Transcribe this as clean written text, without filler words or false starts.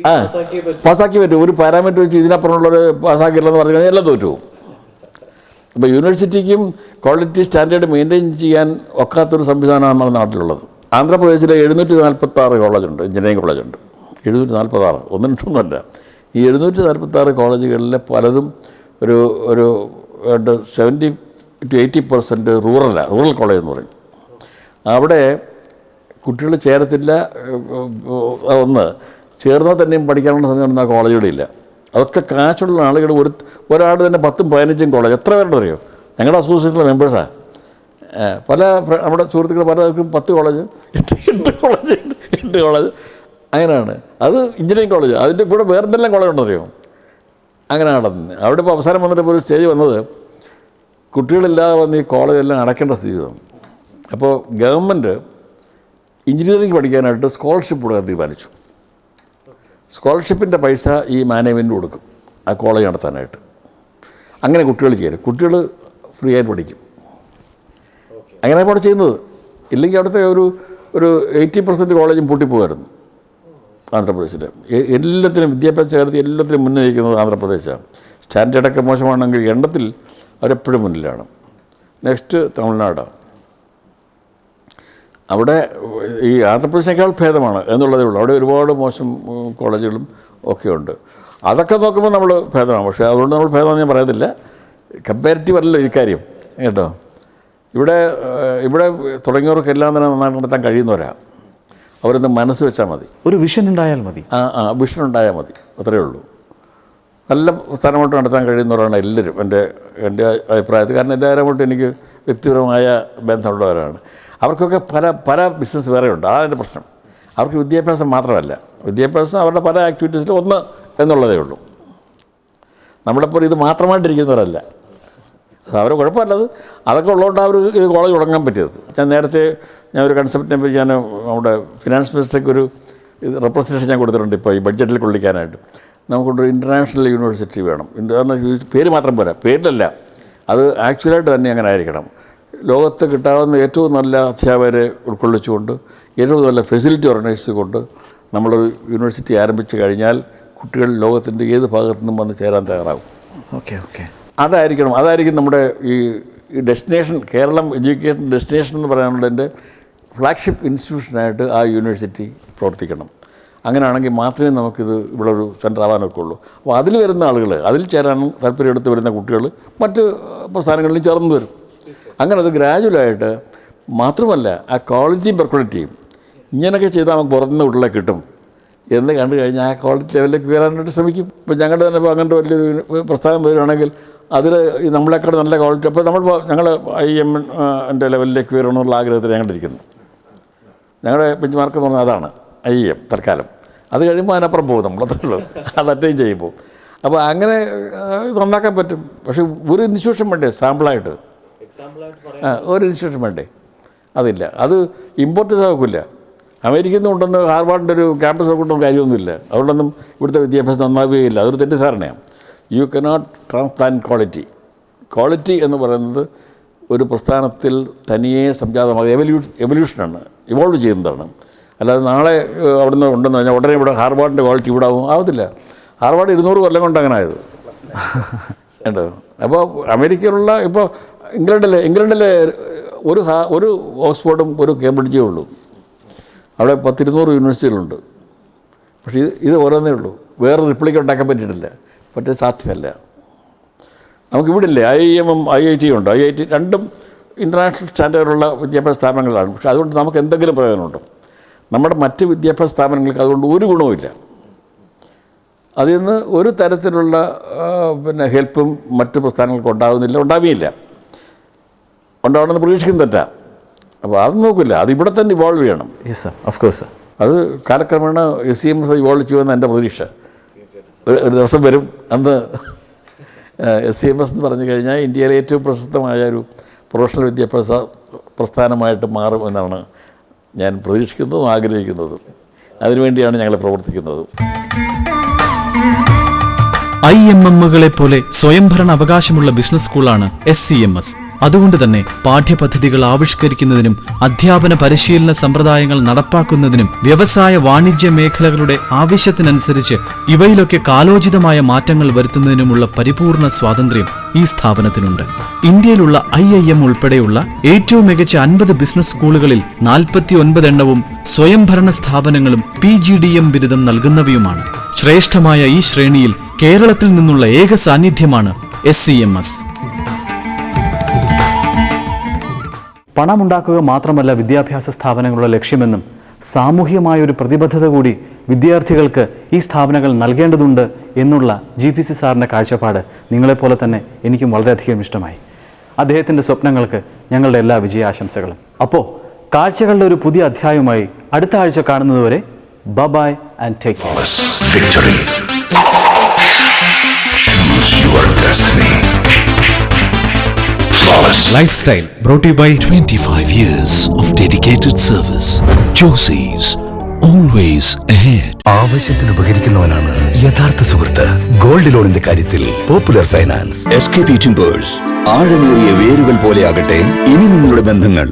പാസ്സാക്കി പറ്റും. ഒരു പാരാമീറ്റർ വെച്ച് ഇതിനപ്പുറമുള്ളൊരു പാസ്സാക്കില്ലെന്ന് പറഞ്ഞു കഴിഞ്ഞാൽ എല്ലാം തോറ്റു. അപ്പോൾ യൂണിവേഴ്സിറ്റിക്കും ക്വാളിറ്റി സ്റ്റാൻഡേർഡ് മെയിൻറ്റെയിൻ ചെയ്യാൻ ഒക്കാത്തൊരു സംവിധാനമാണ് നമ്മുടെ നാട്ടിലുള്ളത്. ആന്ധ്രാപ്രദേശിലെ 746 കോളേജുണ്ട്, എഞ്ചിനീയറിംഗ് കോളേജുണ്ട്. 746, ഒന്നല്ല. ഈ 746 കോളേജുകളിലെ പലതും ഒരു 70 to 80% റൂറൽ കോളേജ് എന്ന് പറയും. അവിടെ കുട്ടികൾ ചേരത്തില്ല. ഒന്ന് ചേർന്നാൽ തന്നെയും പഠിക്കാനുള്ള സമയമൊന്നും ആ കോളേജുകളില്ല. അതൊക്കെ കാശുള്ള ആളുകൾ ഒരാൾ തന്നെ 10-15 കോളേജ്. എത്ര പേരുടെ അറിയോ? ഞങ്ങളുടെ അസോസിയേഷനിലെ മെമ്പേഴ്സാണ്. പല നമ്മുടെ സുഹൃത്തുക്കൾ പലർക്കും 10 കോളേജ്, 8 കോളേജ് അങ്ങനെയാണ്. അത് എഞ്ചിനീയറിംഗ് കോളേജ്. അതിൻ്റെ കൂടെ വേറെ എന്തെല്ലാം കോളേജ് ഉണ്ടെന്നറിയോ? അങ്ങനെ നടന്ന് അവിടെ ഇപ്പോൾ അവസാനം വന്നിട്ട് ഒരു സ്റ്റേജ് വന്നത് കുട്ടികളില്ലാതെ വന്ന് ഈ കോളേജെല്ലാം അടയ്ക്കേണ്ട സ്ഥിതി വന്നു. അപ്പോൾ ഗവൺമെൻറ് എഞ്ചിനീയറിംഗ് പഠിക്കാനായിട്ട് സ്കോളർഷിപ്പ് കൊടുക്കാൻ തീരുമാനിച്ചു. സ്കോളർഷിപ്പിൻ്റെ പൈസ ഈ മാനേജ്മെൻറ്റ് കൊടുക്കും ആ കോളേജ് നടത്താനായിട്ട്. അങ്ങനെ കുട്ടികൾ ചേരും. കുട്ടികൾ ഫ്രീ ആയിട്ട് പഠിക്കും. അങ്ങനെ അവിടെ ചെയ്യുന്നത്. ഇല്ലെങ്കിൽ അവിടുത്തെ ഒരു 80% കോളേജും പൂട്ടിപ്പോകായിരുന്നു ആന്ധ്രാപ്രദേശിൽ. എല്ലാത്തിനും വിദ്യാഭ്യാസ കാര്യത്തിൽ എല്ലാത്തിനും മുന്നേ നിൽക്കുന്നത് ആന്ധ്രാപ്രദേശാണ്. സ്റ്റാൻഡേർഡൊക്കെ മോശമാണെങ്കിൽ എണ്ണത്തിൽ അവരെപ്പോഴും മുന്നിലാണ്. നെക്സ്റ്റ് തമിഴ്നാടാണ്. അവിടെ ഈ ആന്ധ്രാപ്രദേശിനേക്കാൾ ഭേദമാണ് എന്നുള്ളതേ ഉള്ളൂ. അവിടെ ഒരുപാട് മോശം കോളേജുകളും ഒക്കെ ഉണ്ട്. അതൊക്കെ നോക്കുമ്പോൾ നമ്മൾ ഭേദമാണ്. പക്ഷേ അതുകൊണ്ട് നമ്മൾ ഭേദമെന്ന് ഞാൻ പറയത്തില്ല. കമ്പാരിറ്റീവ് അല്ലല്ലോ ഈ കാര്യം കേട്ടോ. ഇവിടെ തുടങ്ങിയവർക്കെല്ലാം തന്നെ നന്നായിട്ട് നടത്താൻ കഴിയുന്നവരാണ്. അവരൊന്ന് മനസ്സ് വെച്ചാൽ മതി. ഒരു വിഷൻ ഉണ്ടായാൽ മതി. വിഷൻ ഉണ്ടായാൽ മതി, അത്രയേ ഉള്ളൂ. നല്ല സ്ഥലമായിട്ട് നടത്താൻ കഴിയുന്നവരാണ് എല്ലാവരും എൻ്റെ അഭിപ്രായത്തിൽ. കാരണം എല്ലാവരുമായിട്ട് എനിക്ക് വ്യക്തിപരമായ ബന്ധമുള്ളവരാണ്. അവർക്കൊക്കെ പല ബിസിനസ് വേറെ ഉണ്ട്. അതാണ് എൻ്റെ പ്രശ്നം. അവർക്ക് വിദ്യാഭ്യാസം മാത്രമല്ല, വിദ്യാഭ്യാസം അവരുടെ പല ആക്ടിവിറ്റീസിൽ ഒന്ന് എന്നുള്ളതേ ഉള്ളൂ. നമ്മളെപ്പോൾ ഇത് മാത്രമായിട്ടിരിക്കുന്നവരല്ല. അവരെ കുഴപ്പമല്ലത്. അതൊക്കെ ഉള്ളതുകൊണ്ട് അവർ ഇത് കോളേജ് തുടങ്ങാൻ പറ്റിയത്. ഞാൻ ഒരു കൺസെപ്റ്റിനെ പറ്റി ഞാൻ നമ്മുടെ ഫിനാൻസ് മിനിസ്റ്റർക്ക് ഒരു റെപ്രസെൻറ്റേഷൻ ഞാൻ കൊടുത്തിട്ടുണ്ട്. ഇപ്പോൾ ഈ ബഡ്ജറ്റിൽ കൊള്ളിക്കാനായിട്ട് നമുക്കൊരു ഇൻ്റർനാഷണൽ യൂണിവേഴ്സിറ്റി വേണം. പേര് മാത്രം പോരാ, പേരിലല്ല, അത് ആക്ച്വലായിട്ട് തന്നെ അങ്ങനെ ആയിരിക്കണം. ലോകത്ത് കിട്ടാവുന്ന ഏറ്റവും നല്ല അധ്യാപകരെ ഉൾക്കൊള്ളിച്ചുകൊണ്ട് ഏറ്റവും നല്ല ഫെസിലിറ്റി ഓർഗനൈസ് ചെയ്തുകൊണ്ട് നമ്മളൊരു യൂണിവേഴ്സിറ്റി ആരംഭിച്ചു കഴിഞ്ഞാൽ കുട്ടികൾ ലോകത്തിൻ്റെ ഏത് ഭാഗത്തു നിന്നും വന്ന് ചേരാൻ തയ്യാറാകും. ഓക്കെ അതായിരിക്കും നമ്മുടെ ഈ ഡെസ്റ്റിനേഷൻ. കേരളം എഡ്യൂക്കേഷൻ ഡെസ്റ്റിനേഷൻ എന്ന് പറയാനുള്ളതിൻ്റെ ഫ്ലാഗ്ഷിപ്പ് ഇൻസ്റ്റിറ്റ്യൂഷനായിട്ട് ആ യൂണിവേഴ്സിറ്റി പ്രവർത്തിക്കണം. അങ്ങനെയാണെങ്കിൽ മാത്രമേ നമുക്കിത് ഇവിടെ ഒരു സെൻ്റർ ആവാനൊക്കെ ഉള്ളൂ. അപ്പോൾ അതിൽ വരുന്ന ആളുകൾ, അതിൽ ചേരാനും താല്പര്യമെടുത്ത് വരുന്ന കുട്ടികൾ മറ്റ് പ്രസ്ഥാനങ്ങളിലും ചേർന്ന് വരും. അങ്ങനെ അത് ഗ്രാജുവലായിട്ട് മാത്രമല്ല ആ ക്വാളിറ്റിയും പെർക്വാളിറ്റിയും ഇങ്ങനെയൊക്കെ ചെയ്താൽ നമുക്ക് പുറത്തുനിന്ന് കുട്ടികളെ കിട്ടും എന്ന് കണ്ടു കഴിഞ്ഞാൽ ആ ക്വാളിറ്റി ലെവലിലേക്ക് ഉയരാനായിട്ട് ശ്രമിക്കും. ഇപ്പോൾ ഞങ്ങളുടെ തന്നെ ഇപ്പോൾ അങ്ങനത്തെ വലിയൊരു പ്രസ്ഥാനം വരുവാണെങ്കിൽ അതിൽ നമ്മളെക്കാൾ നല്ല ക്വാളിറ്റി, അപ്പോൾ ഞങ്ങൾ IIM ലെവലിലേക്ക് വരണമെന്നുള്ള ആഗ്രഹത്തിൽ ഞങ്ങളിരിക്കുന്നു. ഞങ്ങളുടെ ബെഞ്ച് മാർക്ക് എന്ന് പറഞ്ഞാൽ അതാണ് IIM തൽക്കാലം. അത് കഴിയുമ്പോൾ അതിനപ്പുറം പോകും നമ്മളത്രേ ഉള്ളൂ. അത് അറ്റൈൻ ചെയ്യുമ്പോൾ. അപ്പോൾ അങ്ങനെ നന്നാക്കാൻ പറ്റും. പക്ഷേ ഒരു ഇൻസ്റ്റിറ്റ്യൂഷൻ വേണ്ടേ സാമ്പിളായിട്ട്? ഒരു ഇൻസ്റ്റിറ്റ്യൂഷൻ വേണ്ടേ? അതില്ല. അത് ഇമ്പോർട്ട് ചെയ്ത് നോക്കില്ല. അമേരിക്കയിൽ നിന്ന് കൊണ്ടുവന്ന് ഹാർവാർഡിൻ്റെ ഒരു ക്യാമ്പസ് കൊണ്ടൊന്നും കാര്യമൊന്നുമില്ല. അതുകൊണ്ടൊന്നും ഇവിടുത്തെ വിദ്യാഭ്യാസം നന്നാവുകയില്ല. അതൊരു തെറ്റിദ്ധാരണയാണ്. യു കനോട്ട് ട്രാൻസ്പ്ലാന്റ് ക്വാളിറ്റി എന്ന് പറയുന്നത് ഒരു പ്രസ്ഥാനത്തിൽ തനിയെ സംജാതമായ എവല്യൂഷനാണ്, ഇവോൾവ് ചെയ്യുന്നതാണ്. അല്ലാതെ നാളെ അവിടുന്ന് ഉണ്ടെന്ന് പറഞ്ഞാൽ ഉടനെ ഇവിടെ ഹാർവാർഡിൻ്റെ ക്വാളിറ്റി ഇവിടെ ആവത്തില്ല. ഹാർവാർഡ് 200 കൊല്ലം കൊണ്ട് അങ്ങനെ ആയത് കേട്ടോ. അപ്പോൾ അമേരിക്കയിലുള്ള ഇപ്പോൾ ഇംഗ്ലണ്ടിലെ ഒരു ഓക്സ്ഫോർഡും ഒരു കേംബ്രിഡ്ജേ ഉള്ളൂ. അവിടെ 100-200 യൂണിവേഴ്സിറ്റികളുണ്ട്. പക്ഷേ ഇത് ഓരോന്നേ ഉള്ളൂ. വേറെ റിപ്ലിക്ക ഉണ്ടാക്കാൻ പറ്റിയിട്ടില്ല. മറ്റേ സാധ്യമല്ല. നമുക്കിവിടില്ലേ IIM IIT ഉണ്ട്. IIT രണ്ടും ഇൻ്റർനാഷണൽ സ്റ്റാൻഡേർഡുള്ള വിദ്യാഭ്യാസ സ്ഥാപനങ്ങളാണ്. പക്ഷേ അതുകൊണ്ട് നമുക്ക് എന്തെങ്കിലും പ്രയോജനമുണ്ട്? നമ്മുടെ മറ്റ് വിദ്യാഭ്യാസ സ്ഥാപനങ്ങൾക്ക് അതുകൊണ്ട് ഒരു ഗുണവുമില്ല. അതിൽ നിന്ന് ഒരു തരത്തിലുള്ള ഹെൽപ്പും മറ്റ് പ്രസ്ഥാനങ്ങൾക്ക് ഉണ്ടാവുകയില്ല. ഉണ്ടാവണമെന്ന് പ്രതീക്ഷിക്കുന്ന തെറ്റാ. അപ്പോൾ അത് നോക്കില്ല. അത് ഇവിടെ തന്നെ ഇവോൾവ് ചെയ്യണം. Yes sir, of course sir. അത് കാലക്രമേണ SCMS ഇവോൾവ് ചെയ്യുമെന്ന് എൻ്റെ പ്രതീക്ഷ. ഒരു ദിവസം വരും അന്ന് SCMS എന്ന് പറഞ്ഞു കഴിഞ്ഞാൽ ഇന്ത്യയിലെ ഏറ്റവും പ്രശസ്തമായ ഒരു പ്രൊഫഷണൽ വിദ്യാഭ്യാസ പ്രസ്ഥാനമായിട്ട് മാറും എന്നാണ് ഞാൻ പ്രതീക്ഷിക്കുന്നതും ആഗ്രഹിക്കുന്നതും. അതിനുവേണ്ടിയാണ് ഞങ്ങൾ പ്രവർത്തിക്കുന്നത്. IIMകളെ പോലെ സ്വയംഭരണ അവകാശമുള്ള ബിസിനസ് സ്കൂളാണ് SCMS. അതുകൊണ്ട് തന്നെ പാഠ്യപദ്ധതികൾ ആവിഷ്കരിക്കുന്നതിനും അധ്യാപന പരിശീലന സമ്പ്രദായങ്ങൾ നടപ്പാക്കുന്നതിനും വ്യവസായ വാണിജ്യ മേഖലകളുടെ ആവശ്യത്തിനനുസരിച്ച് ഇവയിലൊക്കെ കാലോചിതമായ മാറ്റങ്ങൾ വരുത്തുന്നതിനുമുള്ള പരിപൂർണ സ്വാതന്ത്ര്യം ഈ സ്ഥാപനത്തിനുണ്ട്. ഇന്ത്യയിലുള്ള IIM ഉൾപ്പെടെയുള്ള ഏറ്റവും മികച്ച 50 ബിസിനസ് സ്കൂളുകളിൽ 49 എണ്ണവും സ്വയംഭരണ സ്ഥാപനങ്ങളും PGDM ബിരുദം നൽകുന്നവയുമാണ്. ശ്രേഷ്ഠമായ ഈ ശ്രേണിയിൽ കേരളത്തിൽ നിന്നുള്ള ഏക സാന്നിധ്യമാണ് SCMS. പണമുണ്ടാക്കുക മാത്രമല്ല വിദ്യാഭ്യാസ സ്ഥാപനങ്ങളുടെ ലക്ഷ്യമെന്നും സാമൂഹികമായ ഒരു പ്രതിബദ്ധത കൂടി വിദ്യാർത്ഥികൾക്ക് ഈ സ്ഥാപനങ്ങൾ നൽകേണ്ടതുണ്ട് എന്നുള്ള GPC സാറിൻ്റെ കാഴ്ചപ്പാട് നിങ്ങളെപ്പോലെ തന്നെ എനിക്കും വളരെയധികം ഇഷ്ടമായി. അദ്ദേഹത്തിൻ്റെ സ്വപ്നങ്ങൾക്ക് ഞങ്ങളുടെ എല്ലാ വിജയാശംസകളും. അപ്പോൾ കാഴ്ചകളുടെ ഒരു പുതിയ അധ്യായവുമായി അടുത്ത ആഴ്ച കാണുന്നതുവരെ bye and take care. Victory. Choose your destiny. Flawless. Lifestyle brought to you by 25 years of dedicated service. Josie's, always ahead. ആവശ്യത്തിന് ഉപകരിക്കുന്നവനാണ് യഥാർത്ഥ സുഹൃത്ത്. ഗോൾഡ് ലോണിന്റെ കാര്യത്തിൽ പോപ്പുലർ ഫൈനാൻസ്. SKP Timbers. ആഴമേറിയ വേരുകൾ പോലെയാകട്ടെ ഇനി നിങ്ങളുടെ ബന്ധങ്ങൾ.